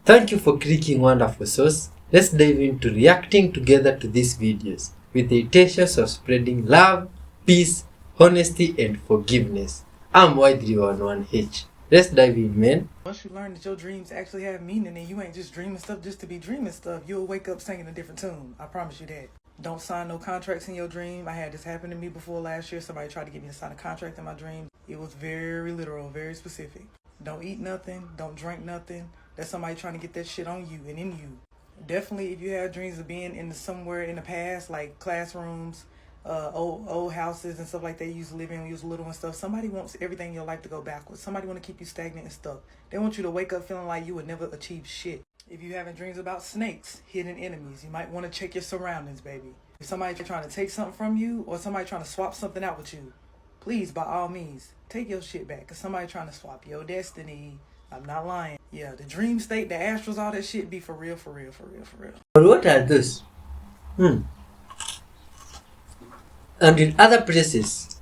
Thank you for clicking Wonderful Source. Let's dive into reacting together to these videos with the intentions of spreading love, peace, honesty, and forgiveness. I'm Y311H. Let's dive in, man. Once you learn that your dreams actually have meaning and you ain't just dreaming stuff just to be dreaming stuff, you'll wake up singing a different tune. I promise you that. Don't sign no contracts in your dream. I had this happen to me before last year. Somebody tried to get me to sign a contract in my dream. It was very literal, very specific. Don't eat nothing. Don't drink nothing. That's somebody trying to get that shit on you and in you. Definitely, if you have dreams of being in somewhere in the past, like classrooms, old houses and stuff like that you used to live in when you was little and stuff, somebody wants everything in your life to go backwards. Somebody want to keep you stagnant and stuck. They want you to wake up feeling like you would never achieve shit. If you having dreams about snakes, hidden enemies, you might want to check your surroundings, baby. If somebody trying to take something from you or somebody trying to swap something out with you, please, by all means, take your shit back, because somebody trying to swap your destiny. I'm not lying. Yeah, the dream state, the astrals, all that shit be for real, for real, for real, for real. But what are those? And in other places,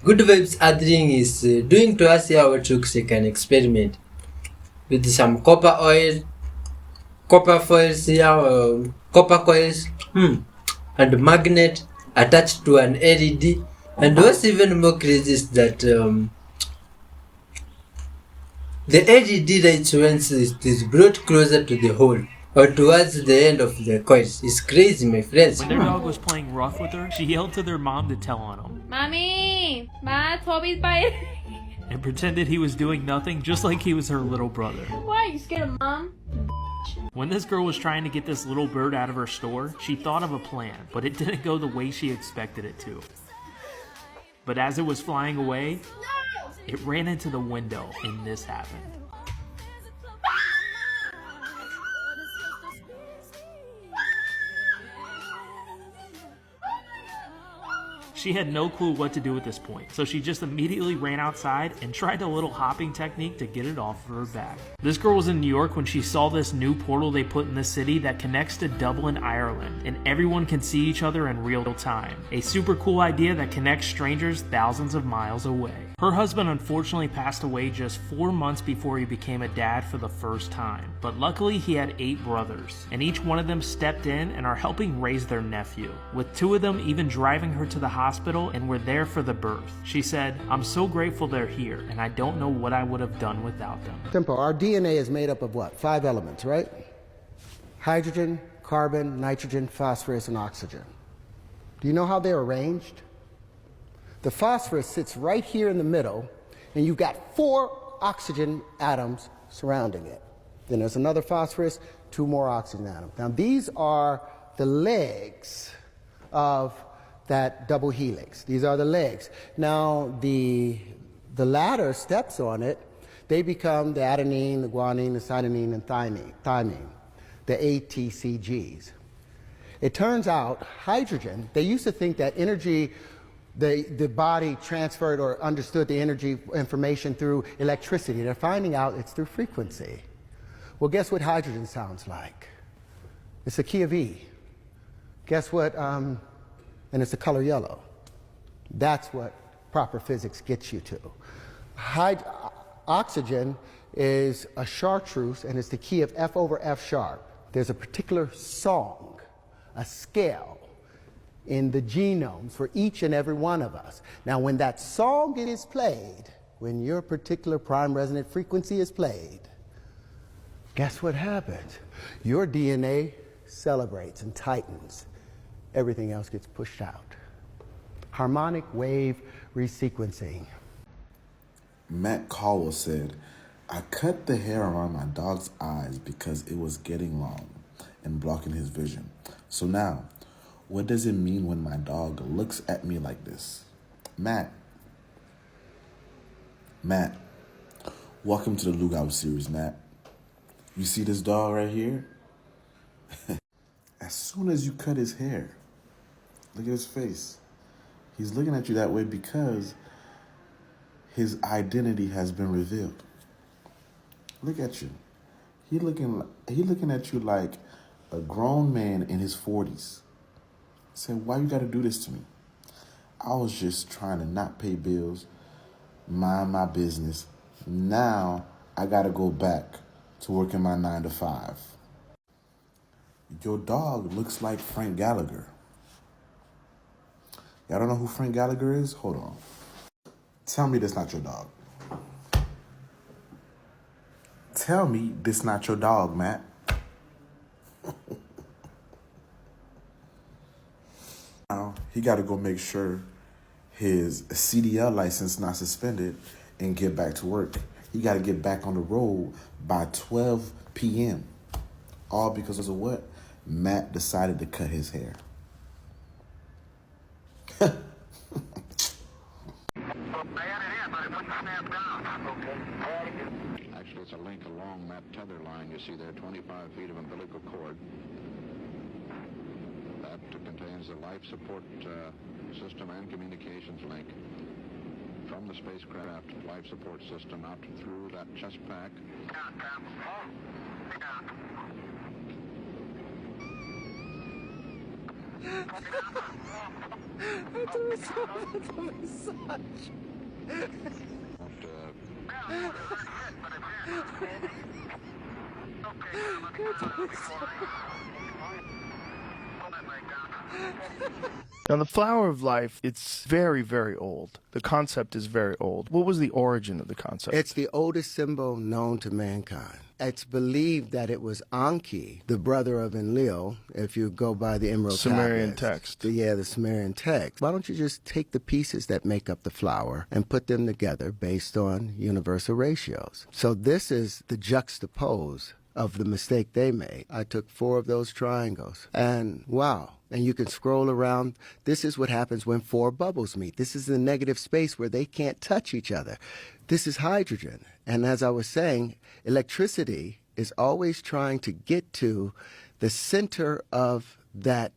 Good Vibes Adding is doing to us here what looks like an experiment with some copper oil, copper foils here, copper coils, and magnet attached to an LED. And what's even more crazy is that the LED lights, once it is brought closer to the hole or towards the end of the coils, is crazy, my friends. When their dog was playing rough with her, she yelled to their mom to tell on him. Mommy! Ma, Toby's biting. And pretended he was doing nothing, just like he was her little brother. Why? You scared of Mom? When this girl was trying to get this little bird out of her store, she thought of a plan, but it didn't go the way she expected it to. But as it was flying away, it ran into the window, and this happened. She had no clue what to do at this point, so she just immediately ran outside and tried a little hopping technique to get it off of her back. This girl was in New York when she saw this new portal they put in the city that connects to Dublin, Ireland, and everyone can see each other in real time. A super cool idea that connects strangers thousands of miles away. Her husband unfortunately passed away just 4 months before he became a dad for the first time, but luckily he had 8 brothers, and each one of them stepped in and are helping raise their nephew, with 2 of them even driving her to the hospital and were there for the birth. She said, "I'm so grateful they're here, and I don't know what I would have done without them." Simple. Our DNA is made up of what? 5 elements, right? Hydrogen, carbon, nitrogen, phosphorus, and oxygen. Do you know how they're arranged? The phosphorus sits right here in the middle, and you've got 4 oxygen atoms surrounding it. Then there's another phosphorus, 2 more oxygen atoms. Now these are the legs of that double helix. These are the legs. Now the ladder steps on it, they become the adenine, the guanine, the cytosine, and thymine, the ATCGs. It turns out hydrogen, they used to think that energy, the body transferred or understood the energy information through electricity. They're finding out it's through frequency. Well, guess what hydrogen sounds like? It's a key of E. Guess what? And it's the color yellow. That's what proper physics gets you to. Oxygen is a chartreuse, and it's the key of F over F sharp. There's a particular song, a scale, in the genomes for each and every one of us. Now, when that song is played, when your particular prime resonant frequency is played, guess what happens? Your DNA celebrates and tightens. Everything else gets pushed out. Harmonic wave resequencing. Matt Caldwell said, "I cut the hair around my dog's eyes because it was getting long and blocking his vision. So now, what does it mean when my dog looks at me like this?" Matt, welcome to the Lookout series, Matt. You see this dog right here? As soon as you cut his hair, look at his face. He's looking at you that way because his identity has been revealed. Look at you. He looking at you like a grown man in his 40s. Said, "Why you gotta do this to me? I was just trying to not pay bills, mind my business. Now I gotta go back to working my 9 to 5. Your dog looks like Frank Gallagher. Y'all don't know who Frank Gallagher is? Hold on. Tell me this not your dog. Tell me this not your dog, Matt. Now, he got to go make sure his CDL license not suspended and get back to work. He got to get back on the road by 12 p.m. All because of what? Matt decided to cut his hair. Actually, it's a link along that tether line you see there, 25 feet of umbilical cord. That contains the life support system and communications link from the spacecraft life support system out through that chest pack. Now, the flower of life, it's very, very old. The concept is very old. What was the origin of the concept? It's the oldest symbol known to mankind. It's believed that it was Anki, the brother of Enlil, if you go by the Emerald Sumerian tablets. text. The Sumerian text. Why don't you just take the pieces that make up the flower and put them together based on universal ratios? So this is the juxtapose of the mistake they made. I took 4 of those triangles, and wow. And you can scroll around. This is what happens when 4 bubbles meet. This is the negative space where they can't touch each other. This is hydrogen. And as I was saying, electricity is always trying to get to the center of that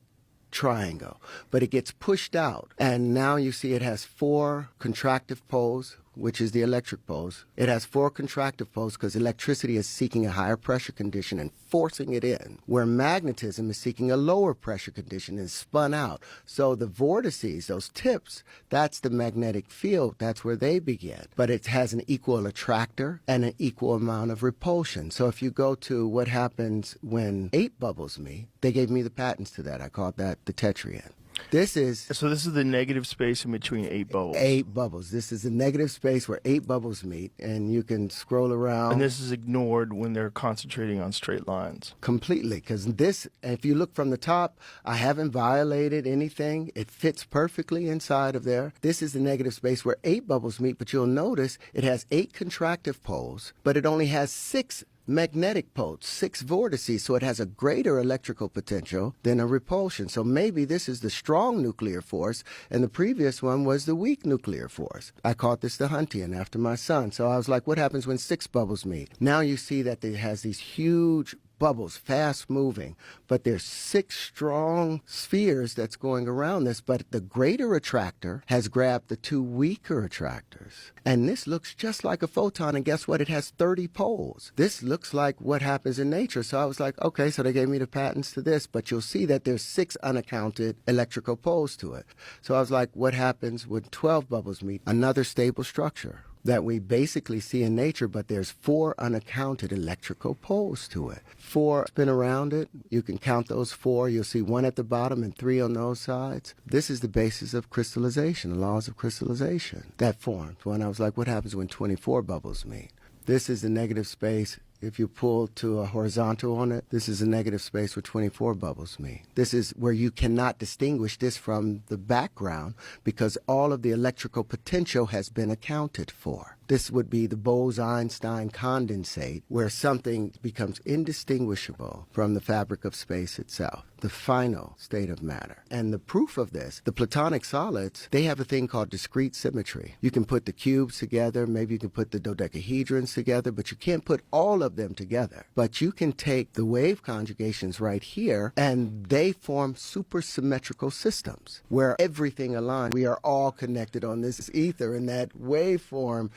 triangle, but it gets pushed out. And now you see it has 4 contractive poles, which is the electric poles. It has 4 contractive poles because electricity is seeking a higher pressure condition and forcing it in, where magnetism is seeking a lower pressure condition and spun out. So the vortices, those tips, that's the magnetic field. That's where they begin. But it has an equal attractor and an equal amount of repulsion. So if you go to what happens when 8 bubbles meet, they gave me the patents to that. I called that the tetrahedron. So this is the negative space in between 8 bubbles. 8 bubbles. This is a negative space where 8 bubbles meet, and you can scroll around. And this is ignored when they're concentrating on straight lines. Completely, because this, if you look from the top, I haven't violated anything. It fits perfectly inside of there. This is the negative space where 8 bubbles meet, but you'll notice it has 8 contractive poles, but it only has 6 magnetic poles, 6 vortices, so it has a greater electrical potential than a repulsion. So maybe this is the strong nuclear force, and the previous one was the weak nuclear force. I called this the Huntian after my son. So I was like, what happens when 6 bubbles meet? Now you see that it has these huge bubbles, fast moving, but there's 6 strong spheres that's going around this, but the greater attractor has grabbed the 2 weaker attractors. And this looks just like a photon, and guess what? It has 30 poles. This looks like what happens in nature. So I was like, okay, so they gave me the patents to this, but you'll see that there's 6 unaccounted electrical poles to it. So I was like, what happens when 12 bubbles meet? Another stable structure that we basically see in nature, but there's 4 unaccounted electrical poles to it. 4 spin around it. You can count those 4. You'll see 1 at the bottom and 3 on those sides. This is the basis of crystallization, the laws of crystallization that formed. When I was like, what happens when 24 bubbles meet? This is the negative space. If you pull to a horizontal on it, this is a negative space where 24 bubbles meet. This is where you cannot distinguish this from the background because all of the electrical potential has been accounted for. This would be the Bose-Einstein condensate, where something becomes indistinguishable from the fabric of space itself, the final state of matter. And the proof of this, the platonic solids, they have a thing called discrete symmetry. You can put the cubes together, maybe you can put the dodecahedrons together, but you can't put all of them together. But you can take the wave conjugations right here, and they form supersymmetrical systems, where everything aligns. We are all connected on this ether, and that waveform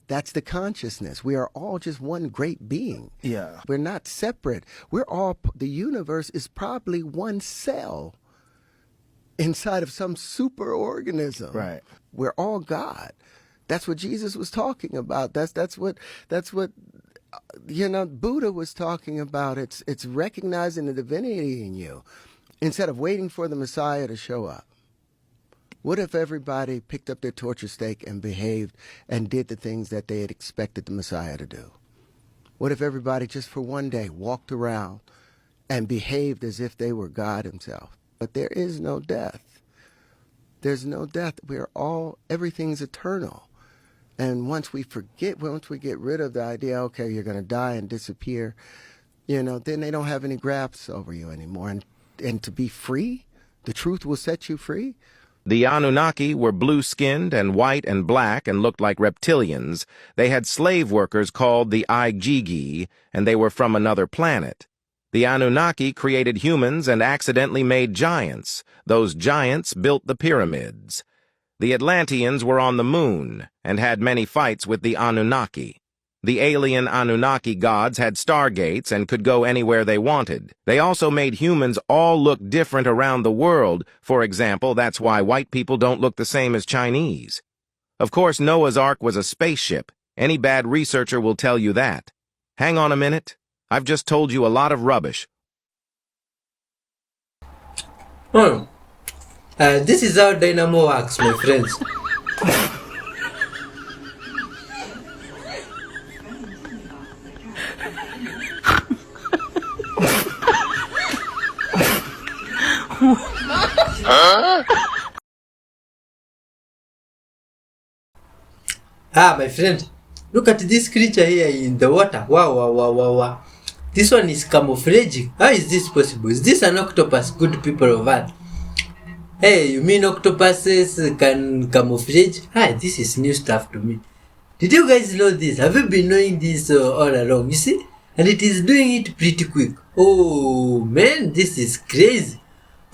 that's the consciousness. We are all just one great being. Yeah. We're not separate. The universe is probably one cell inside of some superorganism. Right. We're all God. That's what Jesus was talking about. That's what Buddha was talking about. It's recognizing the divinity in you instead of waiting for the Messiah to show up. What if everybody picked up their torture stake and behaved and did the things that they had expected the Messiah to do? What if everybody just for one day walked around and behaved as if they were God himself? But there is no death. There's no death. Everything's eternal. And once we get rid of the idea, okay, you're going to die and disappear, then they don't have any grasp over you anymore. And to be free, the truth will set you free. The Anunnaki were blue-skinned and white and black and looked like reptilians. They had slave workers called the Igigi, and they were from another planet. The Anunnaki created humans and accidentally made giants. Those giants built the pyramids. The Atlanteans were on the moon and had many fights with the Anunnaki. The alien Anunnaki gods had stargates and could go anywhere they wanted. They also made humans all look different around the world. For example, that's why white people don't look the same as Chinese. Of course, Noah's Ark was a spaceship. Any bad researcher will tell you that. Hang on a minute. I've just told you a lot of rubbish. This is how dynamo works, my friends. My friend, look at this creature here in the water. Wow. This one is camouflaging. How is this possible? Is this an octopus, good people of Earth? Hey, you mean octopuses can camouflage? This is new stuff to me. Did you guys know this? Have you been knowing this all along? You see? And it is doing it pretty quick. Oh man, this is crazy.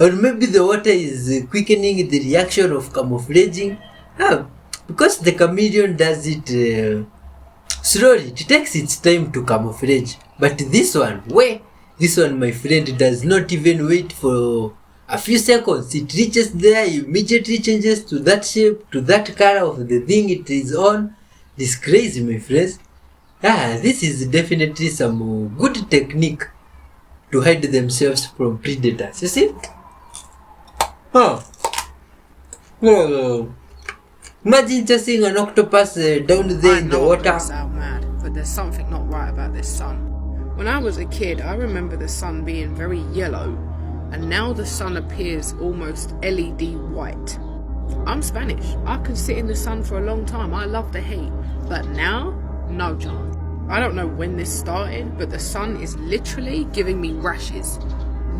Or maybe the water is quickening the reaction of camouflaging. Because the chameleon does it slowly. It takes its time to camouflage. But this one, my friend, does not even wait for a few seconds. It reaches there, immediately changes to that shape, to that color of the thing it is on. This is crazy, my friends. This is definitely some good technique to hide themselves from predators. You see? Imagine just seeing an octopus down there in the water. I sound mad, but there's something not right about this sun. When I was a kid, I remember the sun being very yellow, and now the sun appears almost LED white. I'm Spanish. I can sit in the sun for a long time. I love the heat. But now, no chance. I don't know when this started, but the sun is literally giving me rashes.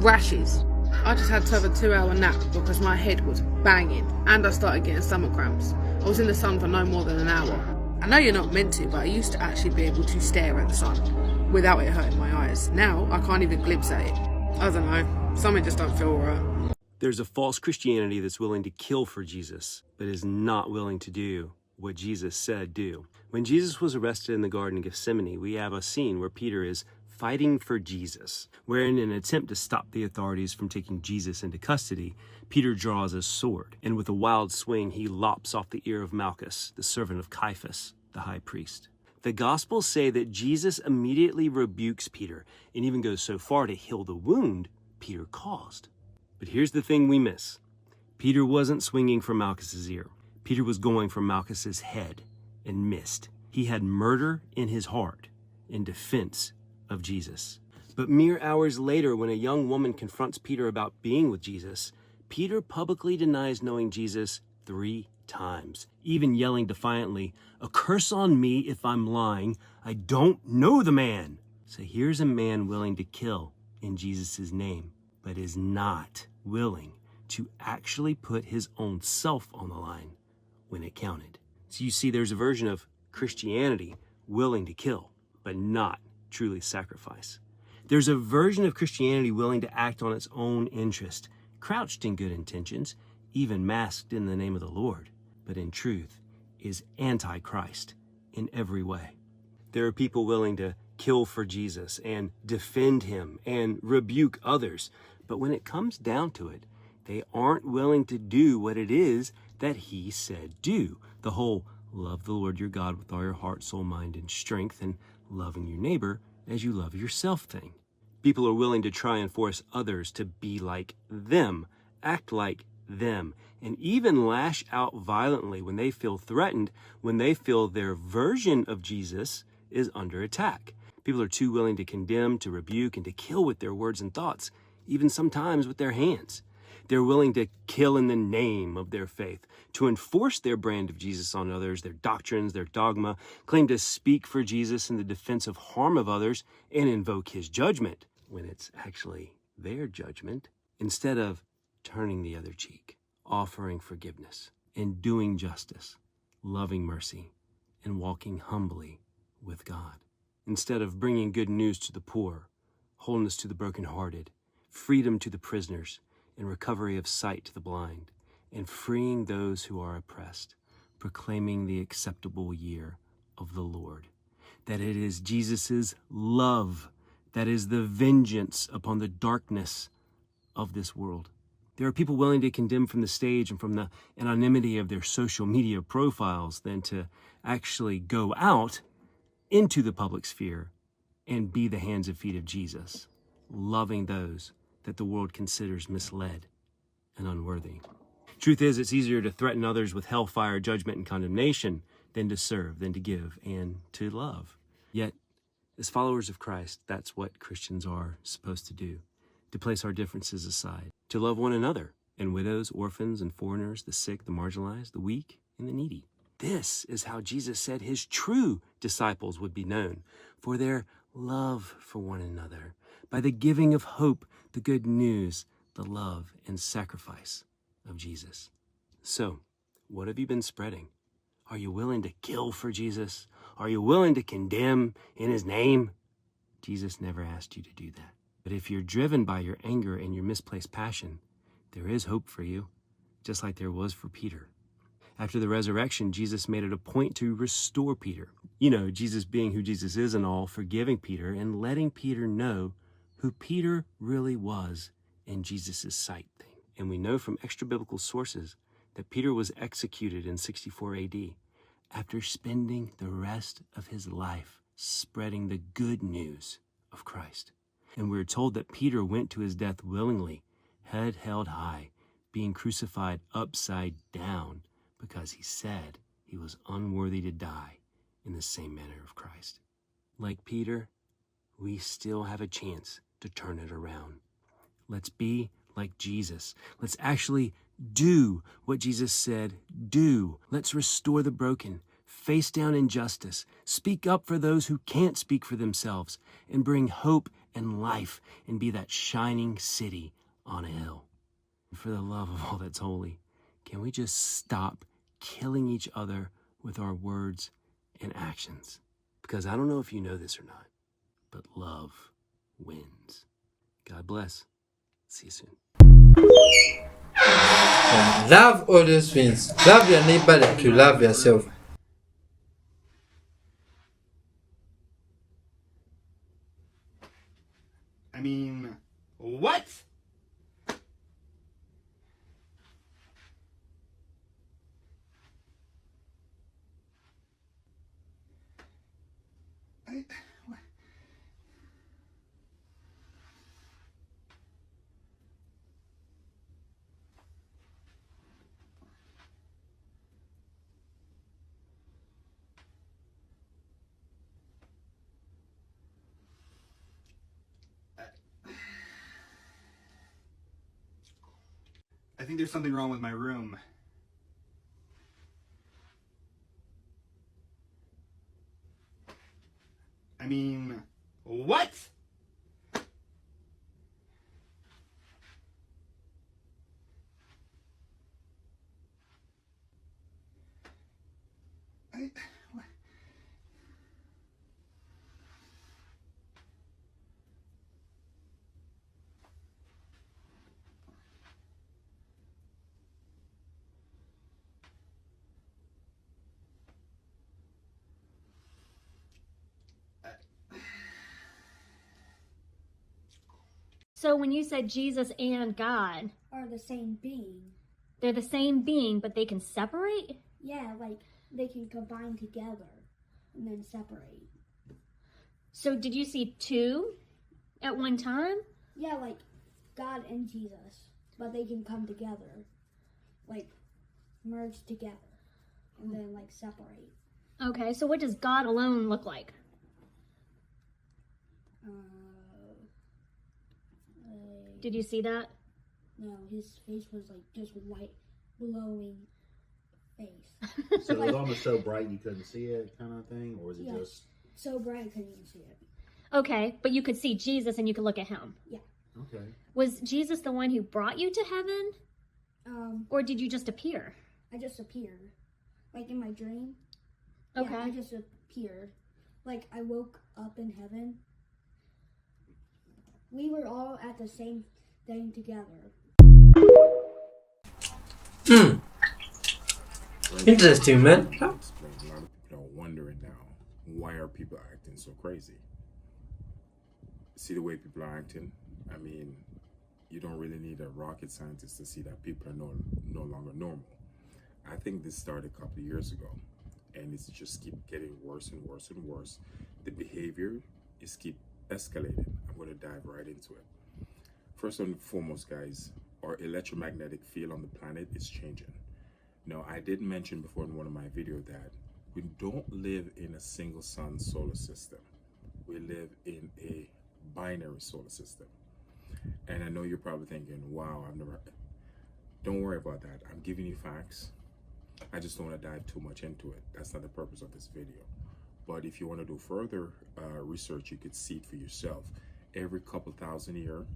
Rashes. I just had to have a 2-hour nap because my head was banging and I started getting stomach cramps. I was in the sun for no more than an hour. I know you're not meant to, but I used to actually be able to stare at the sun without it hurting my eyes. Now, I can't even glimpse at it. I don't know. Something just don't feel right. There's a false Christianity that's willing to kill for Jesus, but is not willing to do what Jesus said do. When Jesus was arrested in the Garden of Gethsemane, we have a scene where Peter is fighting for Jesus, where in an attempt to stop the authorities from taking Jesus into custody, Peter draws a sword, and with a wild swing, he lops off the ear of Malchus, the servant of Caiaphas, the high priest. The Gospels say that Jesus immediately rebukes Peter and even goes so far to heal the wound Peter caused. But here's the thing we miss. Peter wasn't swinging for Malchus's ear. Peter was going for Malchus's head and missed. He had murder in his heart in defense of Jesus. But mere hours later, when a young woman confronts Peter about being with Jesus, Peter publicly denies knowing Jesus 3 times, even yelling defiantly, "A curse on me if I'm lying. I don't know the man." So here's a man willing to kill in Jesus' name, but is not willing to actually put his own self on the line when it counted. So you see, there's a version of Christianity willing to kill, but not truly sacrifice. There's a version of Christianity willing to act on its own interest, crouched in good intentions, even masked in the name of the Lord, but in truth is anti-Christ in every way. There are people willing to kill for Jesus and defend him and rebuke others, but when it comes down to it, they aren't willing to do what it is that he said do. The whole love the Lord your God with all your heart, soul, mind, and strength, and loving your neighbor as you love yourself thing. People are willing to try and force others to be like them, act like them, and even lash out violently when they feel threatened, when they feel their version of Jesus is under attack. People are too willing to condemn, to rebuke, and to kill with their words and thoughts, even sometimes with their hands. They're willing to kill in the name of their faith, to enforce their brand of Jesus on others, their doctrines, their dogma, claim to speak for Jesus in the defense of harm of others, and invoke his judgment when it's actually their judgment, instead of turning the other cheek, offering forgiveness, and doing justice, loving mercy, and walking humbly with God. Instead of bringing good news to the poor, wholeness to the brokenhearted, freedom to the prisoners, and recovery of sight to the blind, and freeing those who are oppressed, proclaiming the acceptable year of the Lord, that it is Jesus's love that is the vengeance upon the darkness of this world. There are people willing to condemn from the stage and from the anonymity of their social media profiles than to actually go out into the public sphere and be the hands and feet of Jesus, loving those that the world considers misled and unworthy. Truth is, it's easier to threaten others with hellfire, judgment, and condemnation than to serve, than to give, and to love. Yet, as followers of Christ, that's what Christians are supposed to do, to place our differences aside, to love one another, and widows, orphans, and foreigners, the sick, the marginalized, the weak, and the needy. This is how Jesus said his true disciples would be known, for their love for one another, by the giving of hope, the good news, the love and sacrifice of Jesus. So, what have you been spreading? Are you willing to kill for Jesus? Are you willing to condemn in his name? Jesus never asked you to do that. But if you're driven by your anger and your misplaced passion, there is hope for you, just like there was for Peter. After the resurrection, Jesus made it a point to restore Peter. You know, Jesus being who Jesus is and all, forgiving Peter and letting Peter know who Peter really was in Jesus' sight thing. And we know from extra-biblical sources that Peter was executed in 64 AD after spending the rest of his life spreading the good news of Christ. And we're told that Peter went to his death willingly, head held high, being crucified upside down, because he said he was unworthy to die in the same manner of Christ. Like Peter, we still have a chance to turn it around. Let's be like Jesus. Let's actually do what Jesus said do. Let's restore the broken, face down injustice, speak up for those who can't speak for themselves, and bring hope and life, and be that shining city on a hill. And for the love of all that's holy, can we just stop killing each other with our words and actions? Because I don't know if you know this or not, but love wins. God bless. See you soon. Love always wins. Love your neighbor like you love yourself. I mean, what? I think there's something wrong with my room. I mean, what? So when you said Jesus and God are the same being. They're the same being, but they can separate? Yeah, like they can combine together and then separate. So did you see two at one time? Yeah, like God and Jesus, but they can come together, like merge together, and then like separate. Okay, so what does God alone look like? Did you see that? No, his face was like just white, glowing face. So it was almost so bright you couldn't see it, kind of thing, or was it just so bright I couldn't even see it? Okay, but you could see Jesus and you could look at him. Yeah. Okay. Was Jesus the one who brought you to heaven? Or did you just appear? I just appeared, like in my dream. Okay. Yeah, I just appeared, like I woke up in heaven. We were all at the same thing together. Interesting, man. A lot of people are wondering now, why are people acting so crazy? See the way people are acting? I mean, you don't really need a rocket scientist to see that people are no longer normal. I think this started a couple of years ago, and it's just keep getting worse and worse and worse. The behavior is keep escalating. I'm going to dive right into it. First and foremost, guys, our electromagnetic field on the planet is changing. Now, I did mention before in one of my videos that we don't live in a single sun solar system. We live in a binary solar system. And I know you're probably thinking, wow, I've never... Don't worry about that. I'm giving you facts. I just don't want to dive too much into it. That's not the purpose of this video. But if you want to do further research, you could see it for yourself. Every couple thousand years,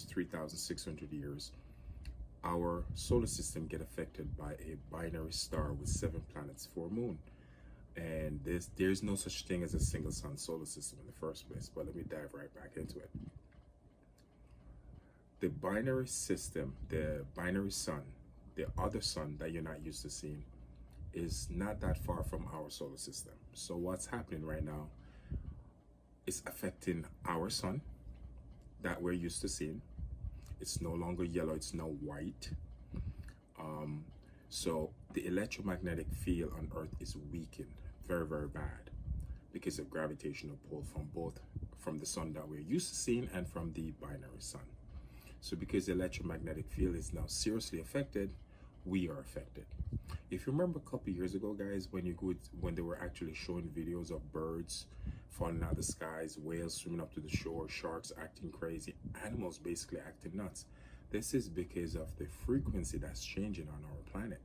3,600 years, our solar system get affected by a binary star with 7 planets, 4 moon. And there's no such thing as a single sun solar system in the first place. But let me dive right back into it. The binary system, the binary sun, the other sun that you're not used to seeing, is not that far from our solar system. So what's happening right now is affecting our sun that we're used to seeing. It's no longer yellow, it's now white. So the electromagnetic field on Earth is weakened very, very bad because of gravitational pull from the sun that we're used to seeing and from the binary sun. So because the electromagnetic field is now seriously affected, we are affected. If you remember a couple years ago, guys, when they were actually showing videos of birds falling out of the skies, whales swimming up to the shore, sharks acting crazy, animals basically acting nuts. This is because of the frequency that's changing on our planet.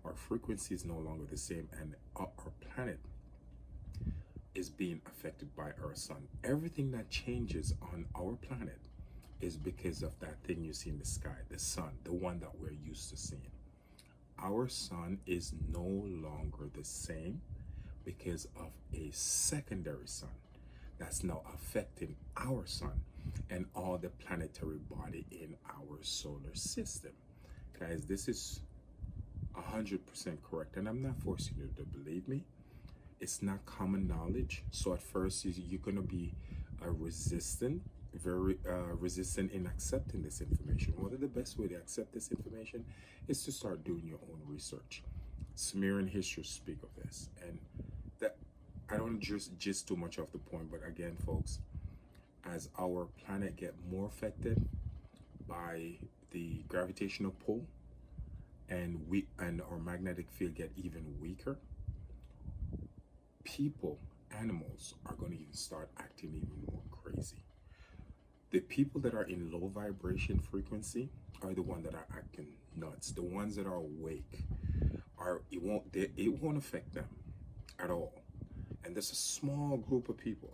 Our frequency is no longer the same, and our planet is being affected by our sun. Everything that changes on our planet is because of that thing you see in the sky, the sun, the one that we're used to seeing. Our sun is no longer the same because of a secondary sun that's now affecting our sun and all the planetary body in our solar system. Guys, this is 100% correct, and I'm not forcing you to believe me. It's not common knowledge, so at first you're going to be resistant, very resistant in accepting this information. One of the best way to accept this information is to start doing your own research. Sumerian history speak of this, and that I don't just too much off the point, but again, folks, as our planet get more affected by the gravitational pull, and our magnetic field get even weaker, people, animals are going to even start acting even more crazy. The people that are in low vibration frequency are the ones that are acting nuts. The ones that are awake it won't affect them at all. And there's a small group of people,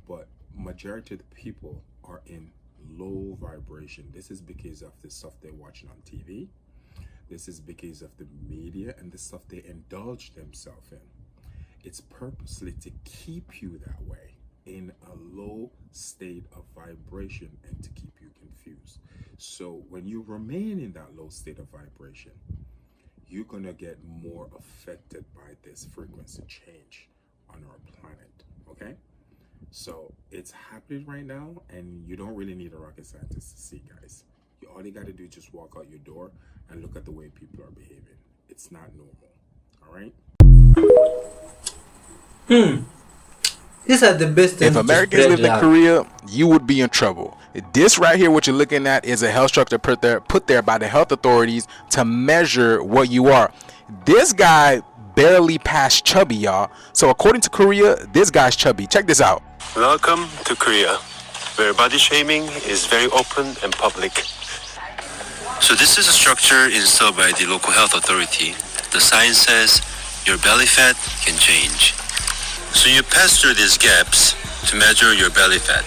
but majority of the people are in low vibration. This is because of the stuff they're watching on TV. This is because of the media and the stuff they indulge themselves in. It's purposely to keep you that way, in a low state of vibration, and to keep you confused. So when you remain in that low state of vibration, you're gonna get more affected by this frequency change on our planet, okay? So it's happening right now, and you don't really need a rocket scientist to see, guys. All you gotta do is just walk out your door and look at the way people are behaving. It's not normal. All right. These are the best things If to Americans spread lived in love. Korea, you would be in trouble. This right here, what you're looking at, is a health structure put there by the health authorities to measure what you are. This guy barely passed chubby, y'all. So according to Korea, this guy's chubby. Check this out. Welcome to Korea, where body shaming is very open and public. So this is a structure installed by the local health authority. The sign says your belly fat can change. So you pass through these gaps to measure your belly fat.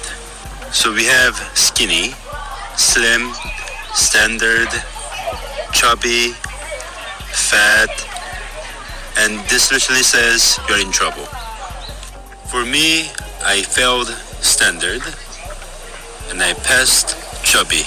So we have skinny, slim, standard, chubby, fat, and this literally says you're in trouble. For me, I failed standard and I passed chubby.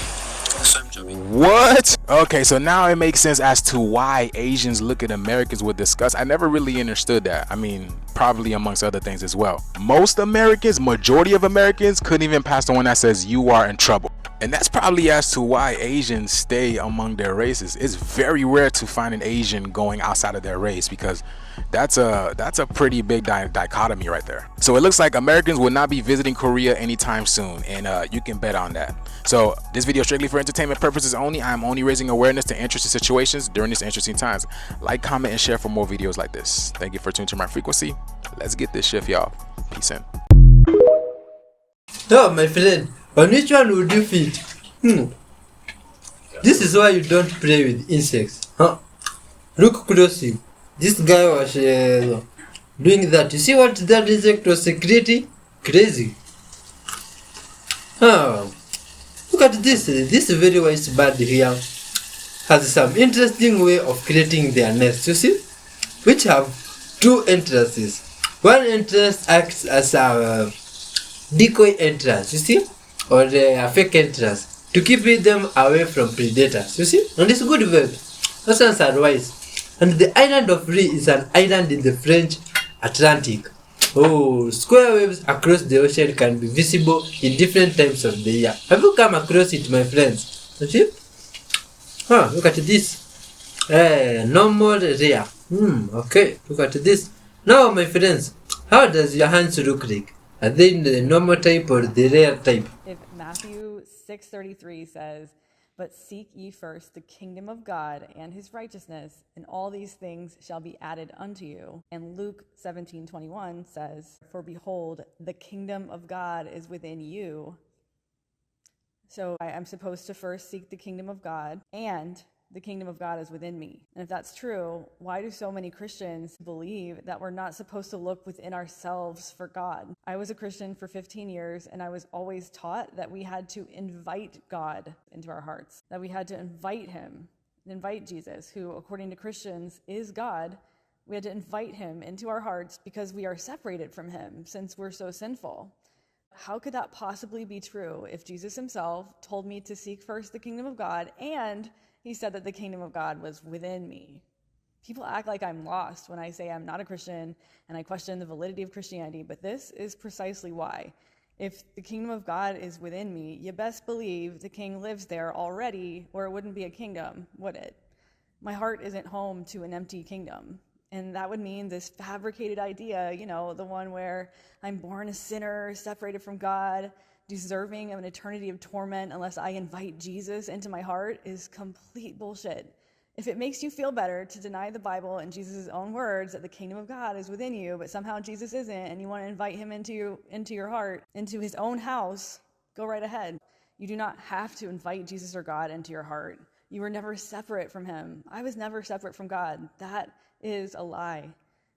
So I'm chubby. What? Okay, so now it makes sense as to why Asians look at Americans with disgust. I never really understood that. I mean, probably amongst other things as well. Most Americans, majority of Americans, couldn't even pass the one that says you are in trouble. And that's probably as to why Asians stay among their races. It's very rare to find an Asian going outside of their race, because that's a pretty big dichotomy right there. So it looks like Americans will not be visiting Korea anytime soon, and you can bet on that. So this video is strictly for entertainment purposes only. I am only raising awareness to interesting situations during these interesting times. Like, comment, and share for more videos like this. Thank you for tuning to my frequency. Let's get this shift, y'all. Peace in. Oh, my friend, on which one would you fit? This is why you don't play with insects. Huh? Look closely. This guy was doing that. You see what that insect was creating? Crazy. Look at this. This very wise bird here has some interesting way of creating their nest, you see? Which have two entrances. One entrance acts as a decoy entrance, you see? Or a fake entrance to keep them away from predators, you see? And it's good web. Those ones are wise. And the island of Ri is an island in the French Atlantic. Oh, square waves across the ocean can be visible in different times of the year. Have you come across it, my friends? You see? Look at this. Normal rare. Okay, look at this. Now, my friends, how does your hands look like? Are they in the normal type or the rare type? If Matthew 6:33 says, "But seek ye first the kingdom of God and his righteousness, and all these things shall be added unto you." And Luke 17:21 says, "For behold, the kingdom of God is within you." So I'm supposed to first seek the kingdom of God, and the kingdom of God is within me. And if that's true, why do so many Christians believe that we're not supposed to look within ourselves for God? I was a Christian for 15 years, and I was always taught that we had to invite God into our hearts, that we had to invite him, invite Jesus, who, according to Christians, is God. We had to invite him into our hearts because we are separated from him since we're so sinful. How could that possibly be true if Jesus himself told me to seek first the kingdom of God, and he said that the kingdom of God was within me? People act like I'm lost when I say I'm not a Christian and I question the validity of Christianity, but this is precisely why. If the kingdom of God is within me, you best believe the king lives there already, or it wouldn't be a kingdom, would it? My heart isn't home to an empty kingdom. And that would mean this fabricated idea, the one where I'm born a sinner, separated from God, deserving of an eternity of torment unless I invite Jesus into my heart, is complete bullshit. If it makes you feel better to deny the Bible and Jesus' own words that the kingdom of God is within you, but somehow Jesus isn't, and you want to invite him into your heart, into his own house, go right ahead. You do not have to invite Jesus or God into your heart. You were never separate from him. I was never separate from God. That is a lie.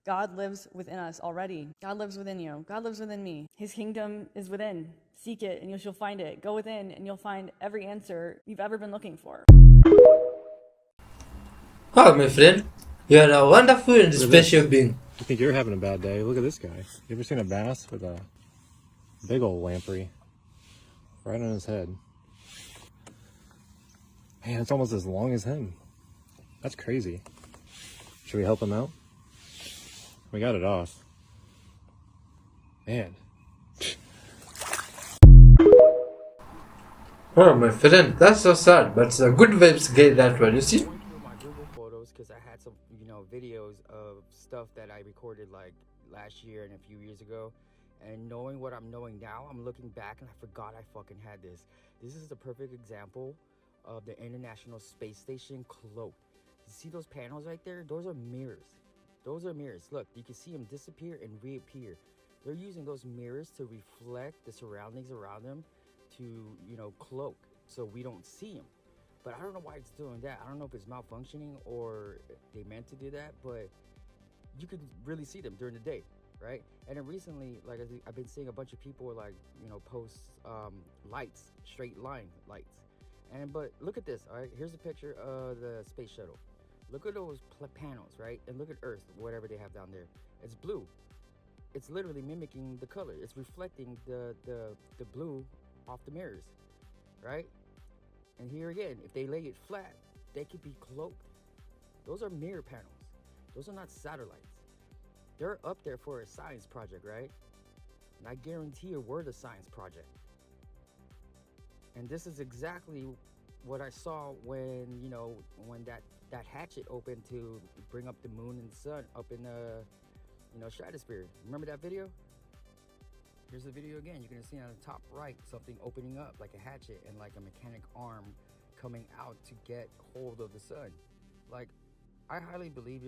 God lives within us already. God lives within you. God lives within me. His kingdom is within. Seek it and you'll find it. Go within and you'll find every answer you've ever been looking for. Oh, my friend, you are a wonderful and special being. I think you're having a bad day. Look at this guy. You ever seen a bass with a big old lamprey right on his head? Man, it's almost as long as him. That's crazy. Should we help him out? We got it off. Man. Oh, my friend, that's so sad, but good vibes get that one, you see? Photos because I had some, videos of stuff that I recorded like last year and a few years ago. And knowing what I'm knowing now, I'm looking back and I forgot I fucking had this. This is the perfect example of the International Space Station cloak. You see those panels right there? Those are mirrors. Those are mirrors. Look, you can see them disappear and reappear. They're using those mirrors to reflect the surroundings around them to, cloak so we don't see them. But I don't know why it's doing that. I don't know if it's malfunctioning or they meant to do that, but you could really see them during the day, right? And then recently, like I've been seeing a bunch of people like, post lights, straight line lights. But look at this, all right? Here's a picture of the space shuttle. Look at those panels, right? And look at Earth, whatever they have down there. It's blue. It's literally mimicking the color. It's reflecting the blue off the mirrors, right? And here again, if they lay it flat, they could be cloaked. Those are mirror panels. Those are not satellites. They're up there for a science project, right? And I guarantee you we're the science project. And this is exactly what I saw when, when that hatchet opened to bring up the moon and the sun up in the, stratosphere. Remember that video? Here's the video again. You can see on the top right something opening up like a hatchet and like a mechanic arm coming out to get hold of the sun. Like, I highly believe,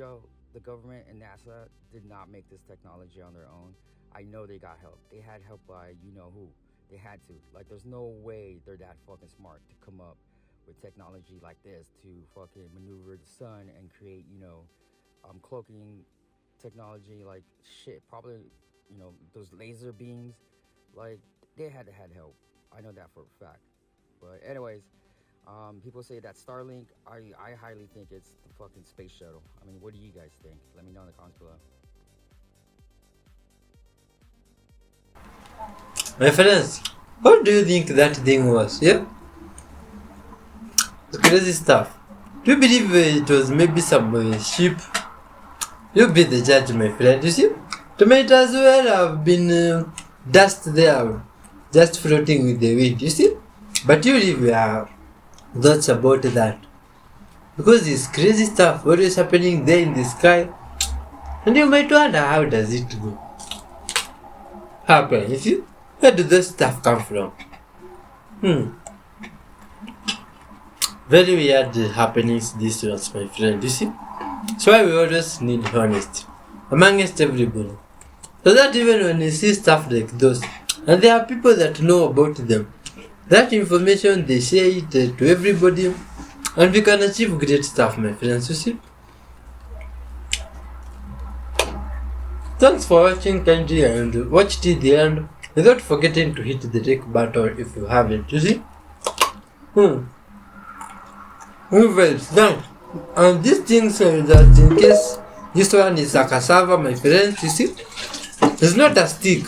the government and NASA did not make this technology on their own. I know they got help. They had help by who. They had to. Like, there's no way they're that fucking smart to come up with technology like this to fucking maneuver the sun and create, cloaking technology, like shit, probably, those laser beams. Like, they had to have help. I know that for a fact. But anyways, people say that Starlink, I highly think it's the fucking space shuttle. I mean, what do you guys think? Let me know in the comments below. My friends, what do you think that thing was? Yeah? The crazy stuff. Do you believe it was maybe some ship? You be the judge, my friend. You see? It might as well have been dust there, just floating with the wind. You see? But you leave your thoughts about that. Because this crazy stuff always happening there in the sky. And you might wonder, how does it go? Happen, you see? Where did this stuff come from? Very weird happenings these ones, my friend, you see? So why we always need honesty amongst everybody. So that even when you see stuff like those, and there are people that know about them, that information they share it to everybody, and we can achieve great stuff, my friends, you see? Thanks for watching kindly and watch till the end without forgetting to hit the like button if you haven't, you see? Anyways, now, and these things that in case this one is a cassava, my friends, you see? It's not a stick.